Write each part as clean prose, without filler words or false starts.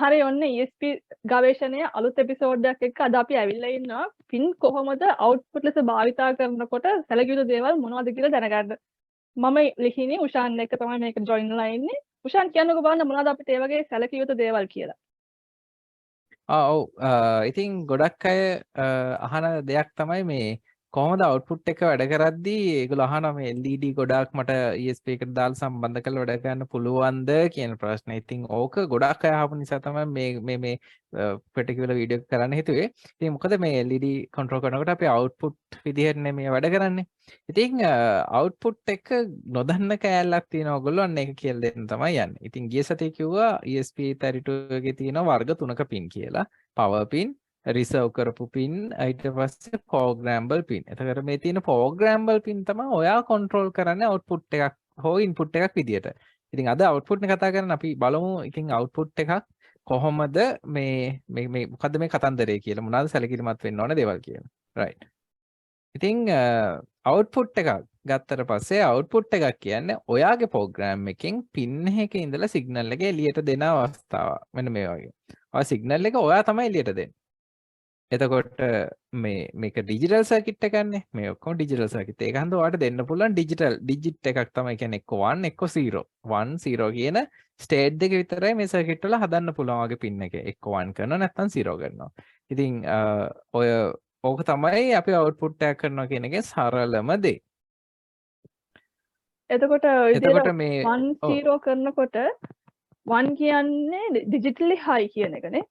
හරි ඔන්න ESP ගවේෂණයේ අලුත් එපිසෝඩ් එකක් එක්ක අද අපි ඇවිල්ලා ඉන්නවා පින් කොහොමද අවුට්පුට් ලෙස භාවිතා කරනකොට සැලකිය යුතු දේවල් මොනවද කියලා දැනගන්න. මම ලිහිණි උෂාන් එක්ක තමයි මේක ජොයින් වෙලා ඉන්නේ. උෂාන් කියන්නකෝ බලන්න මොනවද අපිට ඒ වගේ සැලකිය යුතු දේවල් කියලා. ඔව් ඉතින් ගොඩක් අය අහන දෙයක් තමයි මේ කොහොමද අවුට්පුට් එක වැඩ කරද්දී ඒගොල්ලෝ අහනවා මේ LED ගොඩාක් මට ESP එකට දාලා සම්බන්ධ කරලා වැඩ ගන්න පුළුවන්ද කියන ප්‍රශ්නේ. ඉතින් ඕක ගොඩක් අය අහපු නිසා තමයි මේ particular වීඩියෝ එක කරන්න හිතුවේ. ඉතින් මොකද මේ LED control කරනකොට අපි output විදිහට නෙමෙයි වැඩ කරන්නේ. ඉතින් output එක නොදන්න කෑල්ලක් තියෙනවා ඔයගොල්ලෝ අන්න ඒක කියලා දෙන්න තමයි යන්නේ. ඉතින් ගිය සතියේ කිව්වා ESP32 එකේ තියෙන වර්ග 3ක පින් කියලා. power pin, reserve කරපු pin, ඊට පස්සේ programmable pin. එතකොට මේ තියෙන programmable pin තමයි ඔයා control කරන්නේ output එකක් හෝ input එකක් විදියට. ඉතින් අද output එක කතා කරන අපි බලමු ඉතින් output එකක් කොහොමද මේ මොකද්ද මේ කතන්දරය කියලා මොනවාද සැලකිලිමත් වෙන්න ඕන දේවල් කියලා. right. ඉතින් output එකක් ගත්තට පස්සේ output එකක් කියන්නේ ඔයාගේ program එකෙන් pin එකේ ඉඳලා signal එක එළියට දෙන අවස්ථාව. මෙන්න මේ වගේ. ඔය signal එක ඔයා තමයි එළියට දෙන්නේ. එතකොට මේක ඩිජිටල් සර්කිට් එකක්නේ. මේ ඔක්කොම ඩිජිටල් සර්කිට්. ඒක හන්ද ඔයාලට දෙන්න පුළුවන් ඩිජිට් එකක් තමයි කියන්නේ එක්ක 1 එක්ක 0. 1 0 කියන ස්ටේට් දෙක විතරයි මේ සර්කිට් වල හදන්න පුළුවන් වගේ පින් එක. එක්ක 1 කරනවා නැත්නම් 0 කරනවා. ඉතින් ඔය ඕක තමයි අපි අවුට්පුට් එකක් කරනවා කියන එකේ සරලම දේ. එතකොට මේ 1 0 කරනකොට 1 කියන්නේ ඩිජිටලි හයි කියන එකනේ.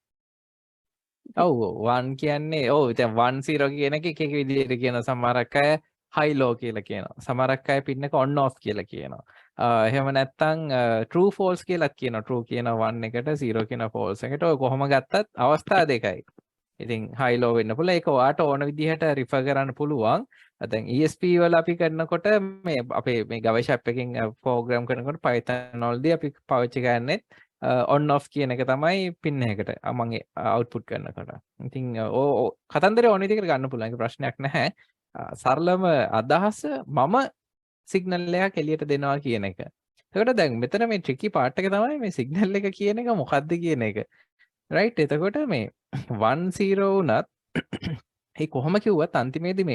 ඔව් 1 කියන්නේ ඔව් දැන් 1 0 කියන එක එක එක විදිහට කියන සමහරක් අය high low කියලා කියනවා. සමහරක් අය පින් එක on off කියලා කියනවා. එහෙම නැත්නම් true false කියලාත් කියනවා. true කියන 1 එකට 0 කියන false එකට ඔය කොහොම ගත්තත් අවස්ථා දෙකයි. ඉතින් high low වෙන්න පුළුවන්. ඒක ඔයාට ඕන විදිහට refer කරන්න පුළුවන්. දැන් ESP වල අපි කරනකොට මේ අපේ මේ Gavesha app එකකින් program කරනකොට Python වලදී අපි පාවිච්චි කරන්නේ on off කියන එක තමයි pin එකකට මම output කරනකොට. ඉතින් කතන්දරේ ඕන විදිහකට ගන්න පුළුවන්. ඒක ප්‍රශ්නයක් නැහැ. සරලම අදහස මම සිග්නල් එකක් එළියට දෙනවා කියන එක. එතකොට දැන් මෙතන මේ tricky part එක තමයි මේ සිග්නල් එක කියන එක මොකක්ද කියන එක. right එතකොට මේ 1 0 වුණත් ඒ කොහොම කිව්වත් අන්තිමේදී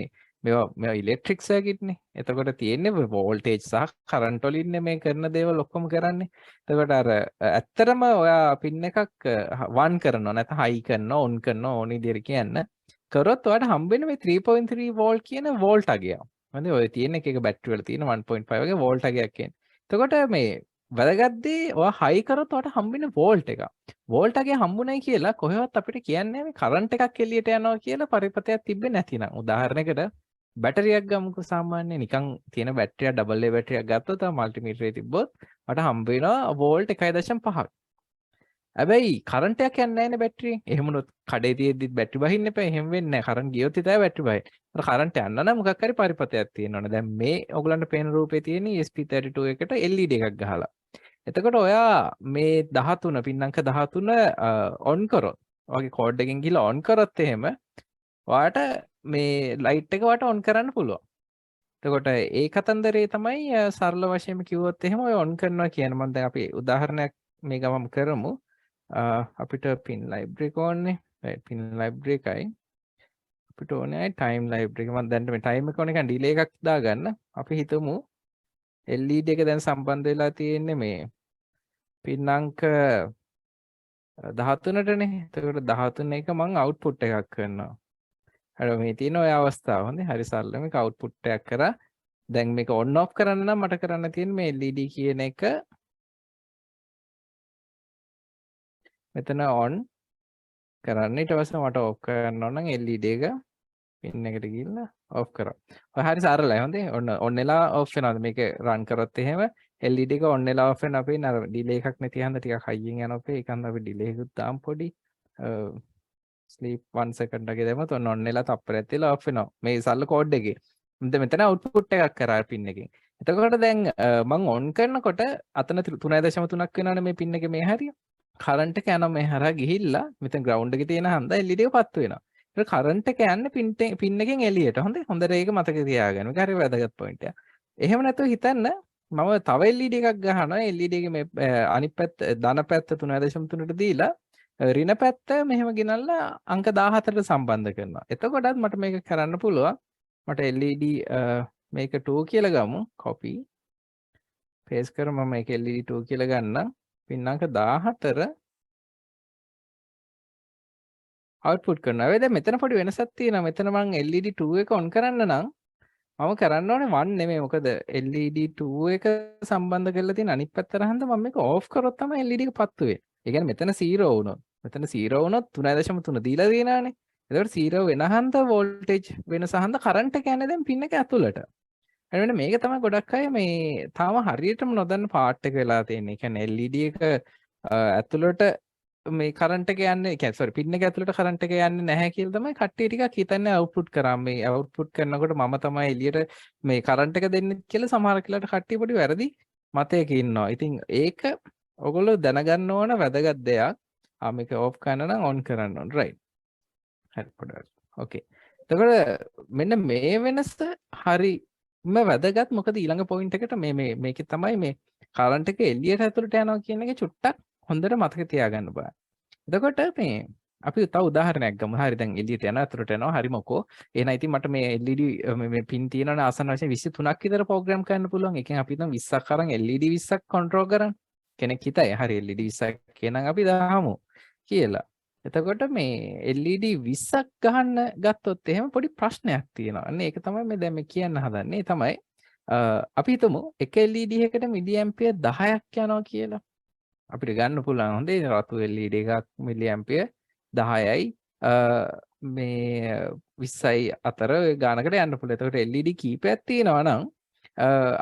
මේවා ඉලෙක්ට්‍රික් සර්කිට් නේ. එතකොට තියෙන්නේ වෝල්ටේජ් සහ කරන්ට් වලින් මේ කරන දේවල් ඔක්කොම කරන්නේ. එතකොට අර ඇත්තටම ඔයා පින් එකක් 1 කරනවා නැත්නම් හයි කරනවා ඔන් කරනවා ඕන විදිහට කියන්න. කරොත් ඔයාලට හම්බෙන්නේ මේ 3.3 වෝල්ට් කියන වෝල්ට් අගය. හරි ඔය තියෙන එක බැටරි වල තියෙන 1.5 වගේ වෝල්ට් අගයක් කියන්නේ. එතකොට මේ වැදගත් දේ ඔයා හයි කරොත් ඔයාලට හම්බෙන්නේ වෝල්ට් එක. වෝල්ට් අගය හම්බුනේ කියලා කොහෙවත් අපිට කියන්නේ මේ කරන්ට් එකක් එළියට යනවා කියලා පරිපතයක් තිබ්බේ නැතිනම්. උදාහරණයකට බැටරියක් ගමුකෝ සාමාන්‍ය නිකන් තියෙන බැටරියක් ඩබල් ඒ බැටරියක් ගත්තොත් මල්ටිමීටරේ තිබ්බොත් මට හම්බ වෙනවා වෝල්ට් 1.5ක්. හැබැයි කරන්ට් එකක් යන්නේ නැහැනේ බැටරියෙන්. එහෙම වුණොත් කඩේ තියෙද්දිත් බැටරි බහින්න එපා. එහෙම වෙන්නේ නැහැ. කරන්ට් ගියොත් විතරයි බැටරි බහින්නේ. ඒතර කරන්ට් යන්න නම් මොකක් හරි පරිපතයක් තියෙන්න ඕනේ. දැන් මේ ඔයගලන්ට පේන රූපේ තියෙන ESP32 එකට LED එකක් ගහලා. එතකොට ඔයා මේ 13 පින්නංක 13 ඔන් කරොත් ඔයගේ කෝඩ් එකෙන් ගිහලා ඔන් කරොත් එහෙම ඔයාට මේ ලයිට් එක වට ඔන් කරන්න පුළුවන්. එතකොට ඒ කතන්දරේ තමයි සරල වශයෙන්ම කිව්වොත් එහෙම ඔය ඔන් කරනවා කියන මම දැන් අපි උදාහරණයක් මේ ගමම කරමු. අපිට pin library එක ඕනේ. pin library එකයි අපිට ඕනේ time library එක. මම දැන් මේ time එක ඕනේ නිකන් delay එකක් දාගන්න. අපි හිතමු LED එක දැන් සම්බන්ධ වෙලා තියෙන්නේ මේ pin අංක 13ටනේ. එතකොට 13 එක මම output එකක් කරනවා. හරි මේ තියෙන ඔය අවස්ථාව හොඳයි. හරි සරල මේක output එකක් කරා. දැන් මේක on off කරන්න නම් මට කරන්න තියෙන්නේ මේ LED කියන එක මෙතන on කරන්න. ඊට පස්සේ මට off කරන්න ඕන නම් LED එක pin එකට ගිහිල්ලා off කරා. ඔය හරි සරලයි හොඳයි. on වෙලා off වෙනවා. මේක run කරොත් එහෙම LED එක on වෙලා off වෙන අපේ නර delay එකක් නැති හන්ද ටිකක් හයියෙන් යනවා අපේ. ඒකන්ද අපි delay එකකුත් දාමු පොඩි. sleep 1 second එකේ දැම්මොත් on වෙලා තප්පරයක් තියලා off වෙනවා. මේ සරල කෝඩ් එකේ. මෙතන output එකක් කරා pin එකෙන්. එතකොට දැන් මම on කරනකොට අතන 3.3ක් වෙනවනේ මේ pin එකේ මේ හරිය. කරන්ට් එක යනවා මේ හරහා ගිහිල්ලා මෙතන ground එකේ තියෙන හන්දා LED එක පත්තු වෙනවා. ඒක කරන්ට් එක යන්නේ pin එකෙන් එළියට. හොඳට ඒක මතක තියාගන්න. මේක හරි වැදගත් point එකක්. එහෙම නැතුව හිතන්න මම තව LED එකක් ගහනවා. LED එකේ මේ අනිත් පැත්ත ධන පැත්ත 3.3ට දීලා ඍණ පැත්ත මෙහෙම ගෙනල්ලා අංක 14ට සම්බන්ධ කරනවා. එතකොටත් මට මේක කරන්න පුළුවන්. මට LED මේක 2 කියලා ගමු. copy paste කරමු. මම මේක LED 2 කියලා ගන්නම්. පින් අංක 14 output කරනවා. දැන් මෙතන පොඩි වෙනසක් තියෙනවා. මෙතන මම LED 2 එක on කරන්න නම් මම කරන්න ඕනේ 1 නෙමෙයි. මොකද LED 2 එක සම්බන්ධ කරලා තියෙන අනිත් පැත්තට හන්ද මම මේක off කරොත් තමයි LED එක පත්තු වෙන්නේ. ඒ කියන්නේ මෙතන 0 වුණොත්. මෙතන 0 වුණොත් 3.3 දීලා තියෙනවානේ. එතකොට 0 වෙන හන්ද voltage වෙනස හන්ද current එක යන්නේ දැන් pin එක ඇතුළට. එන්න මේක තමයි ගොඩක් අය මේ තාම හරියටම නොදන්න part එක වෙලා තියෙන්නේ. ඒ කියන්නේ LED එක ඇතුළට මේ කරන්ට් එක යන්නේ sorry පින් එක ඇතුළට කරන්ට් එක යන්නේ නැහැ කියලා තමයි කට්ටිය ටිකක් හිතන්නේ අවුට්පුට් කරා මේ අවුට්පුට් කරනකොට මම තමයි එළියට මේ කරන්ට් එක දෙන්නේ කියලා සමහර වෙලාවට කට්ටිය පොඩි වැරදි මතයක ඉන්නවා. ඉතින් ඒක ඔයගොල්ලෝ දැනගන්න ඕන වැදගත් දෙයක්. මේක ඕෆ් කරන්න නම් ඔන් කරන්න ඕන. right. හරි පොඩ්ඩක්. okay. එතකොට මෙන්න මේ වෙනස හරිම වැදගත්. මොකද ඊළඟ පොයින්ට් එකට මේකේ තමයි මේ කරන්ට් එක එළියට ඇතුළට යනවා කියන එක චුට්ටක් හොඳට මතක තියාගන්න බෑ. එතකොට මේ අපි තව උදාහරණයක් ගමු. හරි දැන් එළියට යනවා අතුරට යනවා. හරි මොකෝ. එහෙනම් ඉතින් මට මේ LED මේ පින් තියෙනවනේ ආසන්න වශයෙන් 23ක් විතර ප්‍රෝග්‍රෑම් කරන්න පුළුවන්. ඒකෙන් අපි හිතමු 20ක් අරන් LED 20ක් කන්ට්‍රෝල් කරන්න. කෙනෙක් හිතයි හරි LED 20ක් කියනනම් අපි දාමු කියලා. එතකොට මේ LED 20ක් ගහන්න ගත්තොත් එහෙම පොඩි ප්‍රශ්නයක් තියෙනවා. අන්න ඒක තමයි මේ දැන් මේ කියන්න හදන්නේ. තමයි අපි හිතමු එක LED එකකට මිලි ඇම්පියර් 10ක් යනවා කියලා. අපිට ගන්න පුළුවන් හොඳේ රතු LED එකක් මිලි ඇම්පියර් 10යි මේ 20යි අතර ඔය ගානකට යන්න පුළුවන්. එතකොට LED කීපයක් තියෙනවා නම්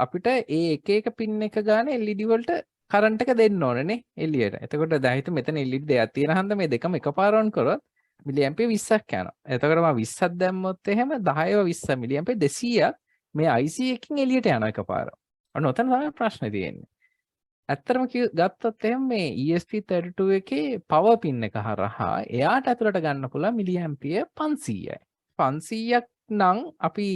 අපිට ඒ එක එක පින් එක ගාන LED වලට කරන්ට් එක දෙන්න ඕනේ නේ එළියට. එතකොට දැන් හිතමු මෙතන LED දෙකක් තියෙන හන්ද මේ දෙකම එකපාර on කරොත් මිලි ඇම්පියර් 20ක් යනවා. එතකොට මම 20ක් දැම්මොත් එහෙම 10ව 20 මිලි ඇම්පියර් 200ක් මේ IC එකකින් එළියට යනවා එකපාර. අන්න ඔතන තමයි ප්‍රශ්නේ තියෙන්නේ. ඇත්තටම ගත්තොත් එහෙනම් මේ ESP32 එකේ power pin එක හරහා එයාට ඇතුළට ගන්න පුළුවන් මිලි ඇම්පියර් 500යි. 500ක් නම් අපි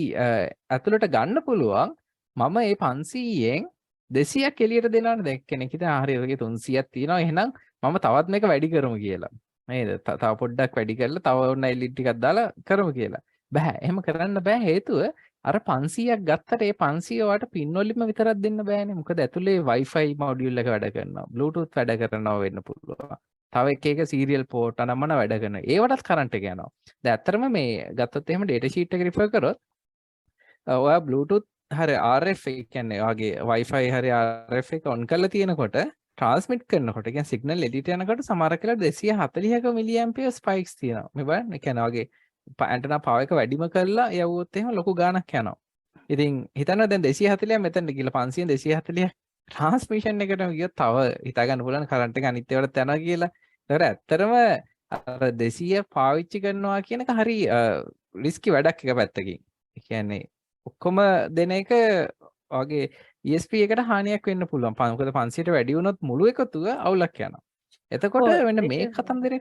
ඇතුළට ගන්න පුළුවන් මම මේ 500ෙන් 200ක් එළියට දෙනවනේ. දැන් කෙනෙක් හිතන හරි ඔයගේ 300ක් තියෙනවා එහෙනම් මම තවත් මේක වැඩි කරමු කියලා. නේද? තව පොඩ්ඩක් වැඩි කරලා තව ඔන්න LED ටිකක් දාලා කරමු කියලා. බෑ. එහෙම කරන්න බෑ. හේතුව අර 500ක් ගත්තට ඒ 500 වට පින් වලින්ම විතරක් දෙන්න බෑනේ. මොකද ඇතුලේ Wi-Fi module එක වැඩ කරනවා. Bluetooth වැඩ කරනවා වෙන්න පුළුවන්. තව එක serial port අනම්මන වැඩ කරනවා. ඒවටත් කරන්ට් එක යනවා. දැන් ඇත්තටම මේ ගත්තොත් එහෙම data sheet එක refer කරොත් ඔයා Bluetooth හරි RF ඒ කියන්නේ ඔයාගේ Wi-Fi හරි RF එක on කරලා තියෙනකොට transmit කරනකොට කියන්නේ signal එළියට යනකොට සමහර වෙලාවට 240ක milliampere spikes තියෙනවා. මේ බලන්න. ඒ කියන්නේ ඔයාගේ ඇන්ටනා පවර් එක වැඩිම කරලා යවුවොත් එහෙම ලොකු ගාණක් යනවා. ඉතින් හිතන්න දැන් 240 මෙතනට ගිහලා 500 240 ට්‍රාන්ස්මිෂන් එකට ගියොත් තව හිතා ගන්න පුළුවන් කරන්ට් එක අනිත් ඒවාට යනවා කියලා. ඒතර ඇත්තටම අර 200 පාවිච්චි කරනවා කියන එක හරි රිස්කි වැඩක් එක පැත්තකින්. ඒ කියන්නේ ඔක්කොම දෙන එක වගේ ESP එකට හානියක් වෙන්න පුළුවන්. මොකද 500ට වැඩි වුණොත් මුළු එකතුව අවුලක් යනවා. එතකොට මෙන්න මේ කතන්දරේ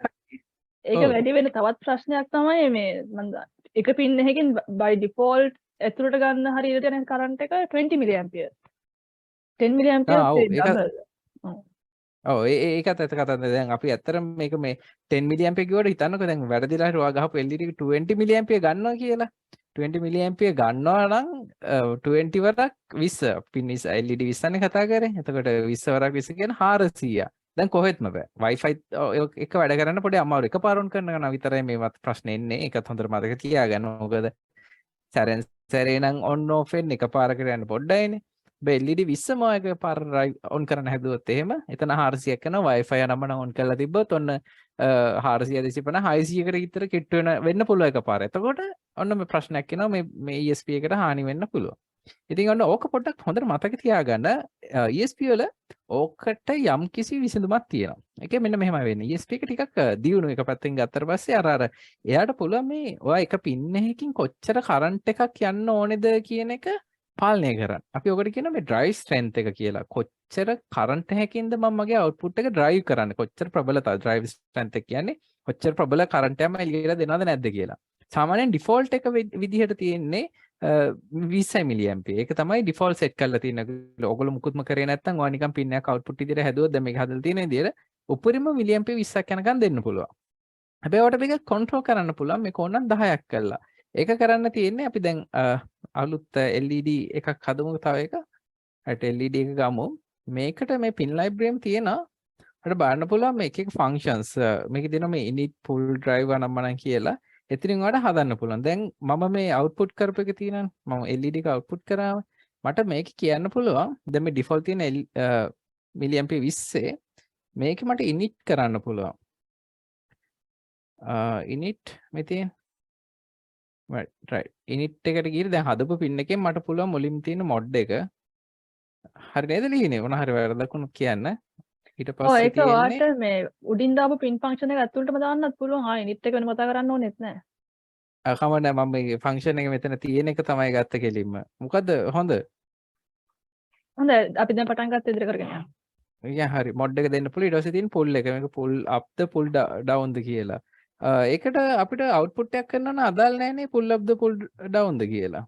ඒක වැඩි වෙන තවත් ප්‍රශ්නයක් තමයි මේ මම එක පින් එකකින් by default ඇතුළට ගන්න හරියට යන කරන්ට් එක 20 මිලි ඇම්පියර් 10 මිලි ඇම්පියර් ඔව් ඒකත් ඇත්ත කතන්දරේ. දැන් අපි ඇත්තටම මේක මේ 10 මිලි ඇම්පියර් කිව්වට හිතන්නකෝ දැන් වැරදිලා හරි ඔයා ගහපු LED එක 20 මිලි ඇම්පියර් ගන්නවා කියලා. 20 මිලි ඇම්පියර් ගන්නවා නම් 20 වරක් 20 පින් LED 20නේ කතා කරේ. එතකොට 20 වරක් 20 කියන්නේ 400. දැන් කොහෙත්ම බෑ. Wi-Fi එක වැඩ කරන්න පොඩි අමාරු. එකපාර on කරන ගමන් විතරයි මේවත් ප්‍රශ්නේ එන්නේ. ඒකත් හොඳට මතක තියාගන්න. මොකද සැරෙන් සැරේ නම් on off වෙන්නේ එකපාරකට යන්න පොඩ්ඩයිනේ. බෑ LED 20ම එකපාර on කරන්න හැදුවොත් එහෙම එතන 400ක් යනවා. Wi-Fi නම්බර on කරලා තිබ්බොත් ඔන්න 400 250 600කට විතර කිට්ටු වෙන්න පුළුවන් එකපාර. එතකොට ඔන්න මේ ප්‍රශ්නයක් එනවා මේ ESP එකට හානි වෙන්න පුළුවන්. ඉතින් ඔන්න ඕක පොඩ්ඩක් හොඳට මතක තියාගන්න. ESP වල ඕකට යම් කිසි විසඳුමක් තියෙනවා. ඒකේ මෙන්න මෙහෙමයි වෙන්නේ. ESP එක ටිකක් දියුණු එක පැත්තෙන් ගත්තට පස්සේ අර එයාට පුළුවන් මේ ඔයා එක පින් එකකින් කොච්චර කරන්ට් එකක් යන්න ඕනේද කියන එක පාලනය කරන්න. අපි ඔකට කියනවා මේ drive strength එක කියලා. කොච්චර කරන්ට් එකකින්ද මම මගේ output එක drive කරන්නේ. කොච්චර ප්‍රබලතාව drive strength එක කියන්නේ කොච්චර ප්‍රබල කරන්ට් එකක් මම එළියට දෙනවද නැද්ද කියලා. සාමාන්‍යයෙන් default එක විදිහට තියෙන්නේ 20 මිලි ඇම්පියර්. ඒක තමයි default set කරලා තියෙන. ඔයගොල්ලෝ මුකුත්ම කරේ නැත්නම් ඔයා නිකන් පින් එකක් output විදිහට හැදුවොත් දැන් මේක හදලා තියෙන විදිහට උපරිම මිලියම්පියර් 20ක් යනකම් දෙන්න පුළුවන්. හැබැයි ඔයාලට මේක කන්ට්‍රෝල් කරන්න පුළුවන් මේක ඕනනම් 10ක් කරලා. ඒක කරන්න තියෙන්නේ අපි දැන් අලුත් LED එකක් හදමු තව එක. හරියට LED එක ගමු. මේකට මේ pin library එකම තියෙනවා. අපිට බලන්න පුළුවන් මේ එක එක functions මේකේ දෙනවා මේ init pull drive අනම්මනම් කියලා. එතනින් ඔයාලට හදන්න පුළුවන්. දැන් මම මේ output කරපු එක තියෙනවානේ. මම LED එක output කරාම මට මේක කියන්න පුළුවන්. දැන් මේ default තියෙන මිලියම්පියර් 20 මේක මට init කරන්න පුළුවන්. init මෙතෙන් right init එකට ගිහින් දැන් හදපු pin එකෙන් මට පුළුවන් මුලින්ම තියෙන mod එක හරි නේද ලියන්නේ මොන හරි වැරදක් වුණොත් කියන්න ඊට ඔව් පස්සේ ඒක තියෙන්නේ ඔයාලට මේ උඩින් දාපු පින් ෆන්ක්ෂන් එක ඇතුළටම දාන්නත් පුළුවන්. ආයෙ නිට් එක වෙන කතා කරන්න ඕනෙත් නෑ. කමන්න මම මේ ෆන්ක්ෂන් එක මෙතන තියෙන එක තමයි ගත්ත කෙලින්ම මොකද හොඳ හොඳයි අපි දැන් පටන් ගත්ත ඉදිරිය කරගෙන යන්න. යා හරි mod එක දෙන්න පුළුවන් ඊට පස්සේ තියෙන pull එක මේක pull up ද pull down ද කියලා ඒකට අපිට output එකක් කරනවා නම් අදාළ නැහැ නේ pull up ද pull down ද කියලා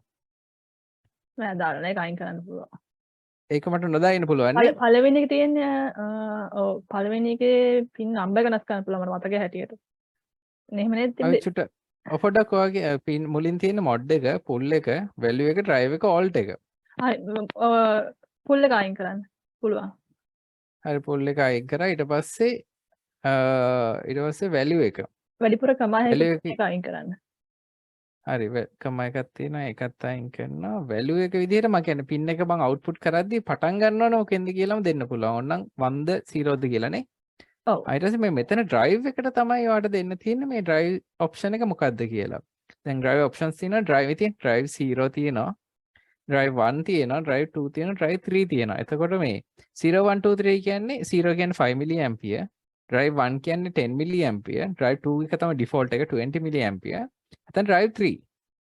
නෑ දාලා නෑ ඒක අයින් කරන්න පුළුවන්. ඒක මට නොදා ඉන්න පුළුවන් නේ පළවෙනි එක තියෙන්නේ ඔව් පළවෙනි එකේ පින් නම්බර් එක වෙනස් කරන්න පුළුවන් මට මතකයි හැටියට. එහෙම නේද තිබ්බේ? චුට ඔපඩක් ඔයාගේ පින් මුලින් තියෙන මොඩ් එක පුල් එක වැලියු එක ඩ්‍රයිව් එක ඕල්ට් එක හරි පුල් එක අයින් කරන්න පුළුවන්. හරි පුල් එක අයින් කරා ඊට පස්සේ වැලියු එක වැඩිපුර කමාහේ වැලියු එක අයින් කරන්න. හරි කම එකක් තියෙනවා ඒකත් අයින් කරනවා වැලියු එක විදිහට මම කියන්නේ පින් එක මම අවුට්පුට් කරද්දී පටන් ගන්නවනේ ඔකෙන්ද කියලාම දෙන්න පුළුවන්. ඕනනම් 1ද 0ද කියලා නේ. ඔව්. ඊට පස්සේ මේ මෙතන drive එකට තමයි ඔයාලට දෙන්න තියෙන්නේ මේ drive option එක මොකක්ද කියලා. දැන් drive options තියෙනවා drive එකේ drive 0 තියෙනවා. drive 1 තියෙනවා drive 2 තියෙනවා drive 3 තියෙනවා. එතකොට මේ 0 1 2 3 කියන්නේ 0 කියන්නේ 5 milli ampere drive 1 කියන්නේ 10 milli ampere drive 2 එක තමයි default එක 20 milli ampere නැත්නම් drive 3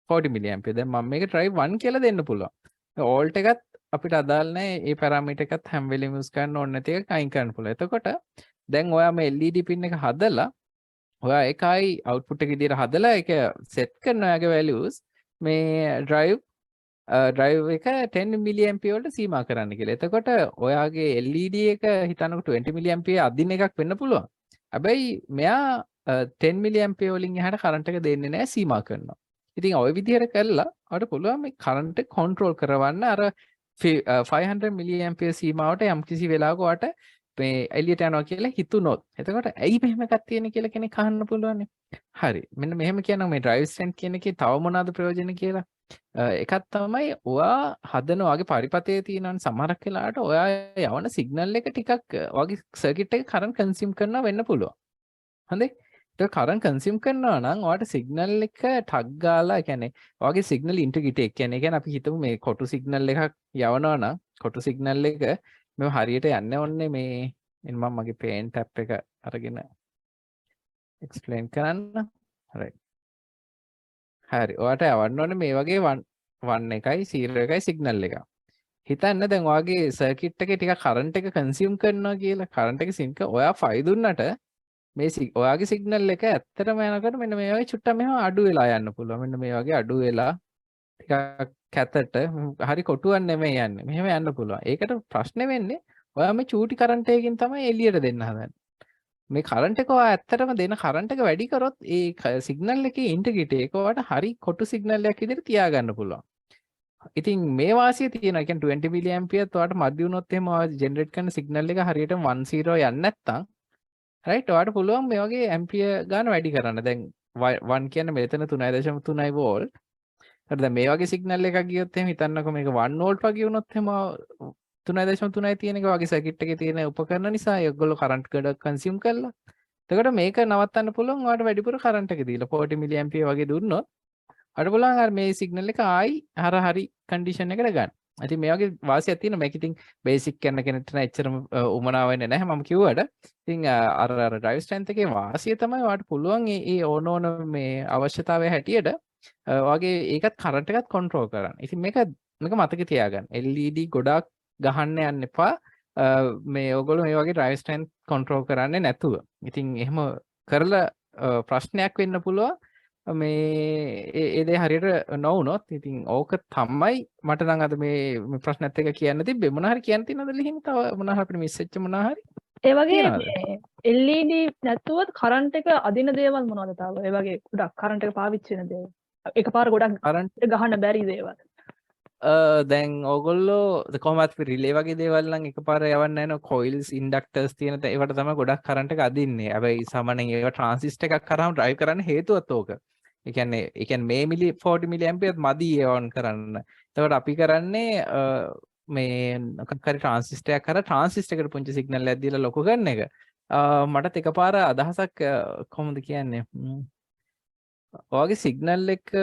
40 milli ampere. දැන් මම මේක drive 1 කියලා දෙන්න පුළුවන්. alt එකත් අපිට අදාළ නැහැ. ඒ parameter එකත් හැම වෙලෙම use කරන්න ඕනේ නැති එක අයින් කරන්න පුළුවන්. එතකොට දැන් ඔයා මේ LED pin එක හදලා ඔයා ඒකයි output එක විදිහට හදලා ඒක set කරන ඔයාගේ values මේ drive එක 10 milli ampere වලට සීමා කරන්න කියලා. එතකොට ඔයාගේ LED එක හිතන්නකො 20 milli ampere අදින එකක් වෙන්න පුළුවන්. හැබැයි මෙයා 10 milli ampere වලින් එහාට current එක දෙන්නේ නැහැ සීමා කරනවා. ඉතින් ওই විදිහට කරලා අපිට පුළුවන් මේ current එක control කරවන්න අර 500 milli ampere සීමාවට යම්කිසි වෙලාවක ඔයාට මේ එළියට යනවා කියලා හිතුනොත් එතකොට ඇයි මෙහෙම එකක් තියෙන්නේ කියලා කෙනෙක් අහන්න පුළුවන්. හරි. මෙන්න මෙහෙම කියනවා මේ drive strength කියන එකේ තව මොනවාද ප්‍රයෝජන කියලා. එකක් තමයි ඔයා හදන ඔයාගේ පරිපතේ තියෙන සමහරක් වෙලාවට ඔයා යවන සිග්නල් එක ටිකක් ඔයාගේ සර්කිට් එක කරන්ට් කන්සියුම් කරනවා වෙන්න පුළුවන්. හරිද? ඒක කරන්ට් කන්සියුම් කරනවා නම් ඔයාට සිග්නල් එක ටග් ගාලා කියන්නේ ඔයාගේ සිග්නල් ඉන්ටිග්‍රිටි එක කියන්නේ අපි හිතමු මේ කොටු සිග්නල් එකක් යවනවා නම් කොටු සිග්නල් එක මේ හරියට යන්න ඕනේ මේ මම මගේ පේන් ටැප් එක අරගෙන එක්ස්ප්ලেইন කරන්න. right. හරි. ඔයාට යවන්න ඕනේ මේ වගේ 1 එකයි 0 එකයි සිග්නල් එක. හිතන්න දැන් ඔයාගේ සර්කිට් එකේ ටිකක් කරන්ට් එක කන්සියුම් කරනවා කියලා. කරන්ට් එක සින්ක ඔයා 5 දුන්නට මේ ඔයාගේ සිග්නල් එක ඇත්තටම යනකොට මෙන්න මේ වගේ චුට්ටක් මෙහෙම අඩු වෙලා යන්න පුළුවන්. මෙන්න මේ වගේ අඩු වෙලා ටිකක් කැතට හරි කොටුවක් නෙමෙයි යන්නේ. මෙහෙම යන්න පුළුවන්. ඒකට ප්‍රශ්නේ වෙන්නේ ඔයා මේ චූටි කරන්ට් එකකින් තමයි එළියට දෙන්න හදන්නේ. මේ කරන්ට් එක ඔයා ඇත්තටම දෙන කරන්ට් එක වැඩි කරොත් ඒ සිග්නල් එකේ ඉන්ටිග්‍රිටි එක ඔයාට හරි කොටු සිග්නල් එකක් විදිහට තියාගන්න පුළුවන්. ඉතින් මේ වාසිය තියෙනවා. ඒ කියන්නේ 20 මිලි ඇම්පියර් ඔයාට මදි වුණොත් එහෙම ඔයා ජෙනරේට් කරන සිග්නල් එක හරියට 10 යන්නේ නැත්නම් රයිට් ඔයාට පුළුවන් මේ වගේ ඇම්පියර් ගන්න වැඩි කරන්න. දැන් 1 කියන්නේ මෙතන 3.3 වෝල්ට්. හරි දැන් මේ වගේ සිග්නල් එකක් ගියොත් එහෙම හිතන්නකො මේක 1 වෝල්ට් වගේ වුණොත් එහෙම 3.3 තියෙන එක වගේ සර්කිට් එකේ තියෙන උපකරණ නිසා ඒගොල්ලෝ කරන්ට් ගොඩක් කන්සියුම් කරලා. එතකොට මේක නවත්තන්න පුළුවන් ඔයාලට වැඩිපුර කරන්ට් එක දීලා 40 මිලි ඇම්පියර් වගේ දුන්නොත් අර පුළුවන් අර මේ සිග්නල් එක ආයි හරි කන්ඩිෂන් එකට ගන්න. ඉතින් මේ වගේ වාසියක් තියෙනවා. මේක ඉතින් බේසික් කරන කෙනෙක්ට නම් එච්චරම උමනාව වෙන්නේ නැහැ මම කිව්වට. ඉතින් අර ඩ්‍රයිව් ස්ට්‍රෙන්ත් එකේ වාසිය තමයි ඔයාලට පුළුවන් ඒ ඕන මේ අවශ්‍යතාවය හැටියට ඔයාගේ ඒකත් කරන්ට් එකත් කන්ට්‍රෝල් කරන්න. ඉතින් මේක මතක තියාගන්න. LED ගොඩාක් ගහන්න යන්න එපා. මේ ඔයගොල්ලෝ මේ වගේ ඩ්‍රයිව් ස්ට්‍රෙන්ත් කන්ට්‍රෝල් කරන්නේ නැතුව. ඉතින් එහෙම කරලා ප්‍රශ්නයක් වෙන්න පුළුවන්. මේ ඒ දේ හරියට නොවුනොත් ඉතින් ඕක තමයි මට නම් අද මේ ප්‍රශ්නත් එක කියන්න තිබ්බේ. මොනවා හරි කියන්න තියෙනවද ලිහින්? තව මොනවා හරි අපිට මිස් වෙච්ච මොනවා හරි? ඒ වගේ තියෙනවද? මේ LED නැතුව කරන්ට් එක අදින දේවල් මොනවද තාම? ඒ වගේ ගොඩක් කරන්ට් එක පාවිච්චි වෙන දේවල්. එකපාර ගොඩක් කරන්ට් ගහන්න බැරි දේවල්. දැන් ඕගොල්ලෝ කොහොමත් රිලේ වගේ දේවල් නම් එකපාර යවන්න නැහැ නෝ කොයිල්ස් ඉන්ඩක්ටර්ස් තියෙන ඒවට තමයි ගොඩක් කරන්ට් එක අදින්නේ. හැබැයි සාමාන්‍යයෙන් ඒවා ට්‍රාන්සිස්ටර් එකක් කරාම ඩ්‍රයිව් කරන්න හේතුවත් ඕක. ඒ කියන්නේ මේ 40 මිලි ඇම්පියර් මදි ඒවන් කරන්න. එතකොට අපි කරන්නේ මේ මොකක් හරි ට්‍රාන්සිස්ටර් එකක් කරා ට්‍රාන්සිස්ටර් එකට පුංචි සිග්නල් එකක් දීලා ලොකු කරන එක. මටත් එකපාර අදහසක් කොහොමද කියන්නේ ඔයගේ සිග්නල් එක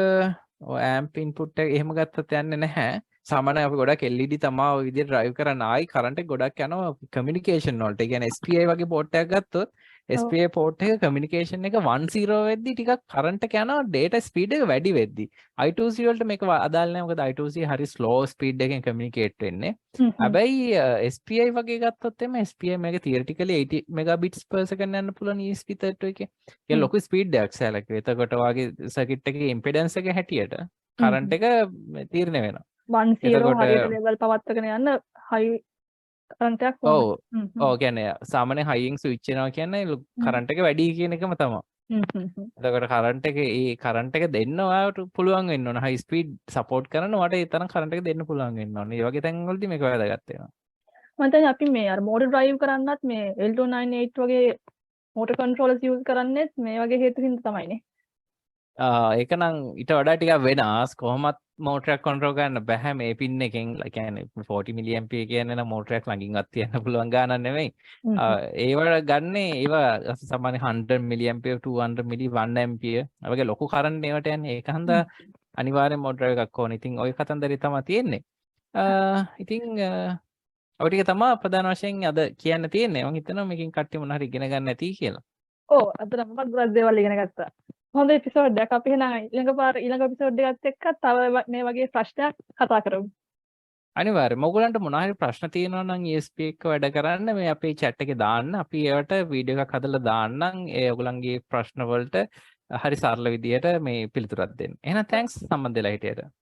ඇම්ප් ඉන්පුට් එක එහෙම ගත්තත් යන්නේ නැහැ. සාමාන්‍යයෙන් අපි ගොඩක් LED තමයි ওই විදිහට ඩ්‍රයිව් කරන්න ආයි කරන්ට් එක ගොඩක් යනවා කමියුනිකේෂන් වලට. ඒ කියන්නේ SPI වගේ පෝට් එකක් ගත්තොත් SPI පෝට් එක කමියුනිකේෂන් එක 10 වෙද්දි ටිකක් කරන්ට් එක යනවා data speed එක වැඩි වෙද්දි. I2C වලට මේක අදාළ නැහැ. මොකද I2C හරි slow speed එකෙන් communicate වෙන්නේ. හැබැයි SPI වගේ ගත්තොත් එimhe SPI මේක theoretically 80 megabits/s යන්න පුළුවන් ESP32 එකේ. ඒක ලොකු ස්පීඩ් එකක් සැලකුවේ. එතකොට වාගේ සර්කිට් එකේ ඉම්පෙඩන්ස් එක හැටියට කරන්ට් එක තීරණය වෙනවා. 10 එතකොට හරියට ලෙවල් පවත්වාගෙන යන්න හයි කරන්ට් එකක් ඔව් ඕනේ. ඔව් කියන්නේ සාමාන්‍යයෙන් හයියෙන් ස්විච් වෙනවා කියන්නේ කරන්ට් එක වැඩි කියන එකම තමයි. එතකොට කරන්ට් එක ඒ කරන්ට් එක දෙන්න ඔයාලට පුළුවන් වෙන්න ඕන. හයි ස්පීඩ් සපෝට් කරන ඔයාලට ඒ තරම් කරන්ට් එක දෙන්න පුළුවන් වෙන්න ඕන. මේ වගේ තැන් වලදී මේක වැදගත් වෙනවා. මම දැන් අපි මේ අර මෝටර් ඩ්‍රයිව් කරන්නත් මේ L298 වගේ මෝටර් කන්ට්‍රෝලර්ස් යූස් කරන්නේත් මේ වගේ හේතු හින්දා තමයිනේ. ඒක නම් ඊට වඩා ටිකක් වෙනස්. කොහොමත් මෝටරයක් කන්ට්‍රෝල් කරන්න බෑ මේ පින් එකෙන්. කියන්නේ 40 මිලි ඇම්පියර් කියන්නේ නම් මෝටරයක් ළඟින්වත් තියන්න පුළුවන් ගානක් නෙමෙයි. ඒවට ගන්නේ ඒවා සාමාන්‍ය 100 මිලි ඇම්පියර් 200 මිලි 1 ඇම්පියර් වගේ ලොකු කරන්ට් ඒවට යන්නේ. ඒක හන්දා අනිවාර්යෙන් මෝටර එකක් ඕනේ. ඉතින් ওই කතන්දරේ තමයි තියෙන්නේ. ඉතින් ඔය ටික තමයි ප්‍රධාන වශයෙන් අද කියන්න තියෙන්නේ. මම හිතනවා මේකෙන් කට්ටිය මොන හරි ඉගෙන ගන්න ඇති කියලා. ඔව් අද නම් මම ගොඩක් දේවල් ඉගෙන ගත්තා. හොඳ එපිසෝඩ් එකක්. අපි එහෙනම් ඊළඟ එපිසෝඩ් එකත් එක්ක තව මේ වගේ ප්‍රශ්නයක් කතා කරමු. අනිවාර්යයෙන්ම ඔයගලන්ට මොන හරි ප්‍රශ්න තියෙනවා නම් ESP එක වැඩ කරන්න මේ අපේ chat එකේ දාන්න. අපි ඒවට වීඩියෝ එකක් හදලා දාන්නම්. ඒ ඔයගලන්ගේ ප්‍රශ්න වලට හරි සරල විදියට මේ පිළිතුරක් දෙන්න. එහෙනම් thanks සම්බන්ධ වෙලා හිටියට.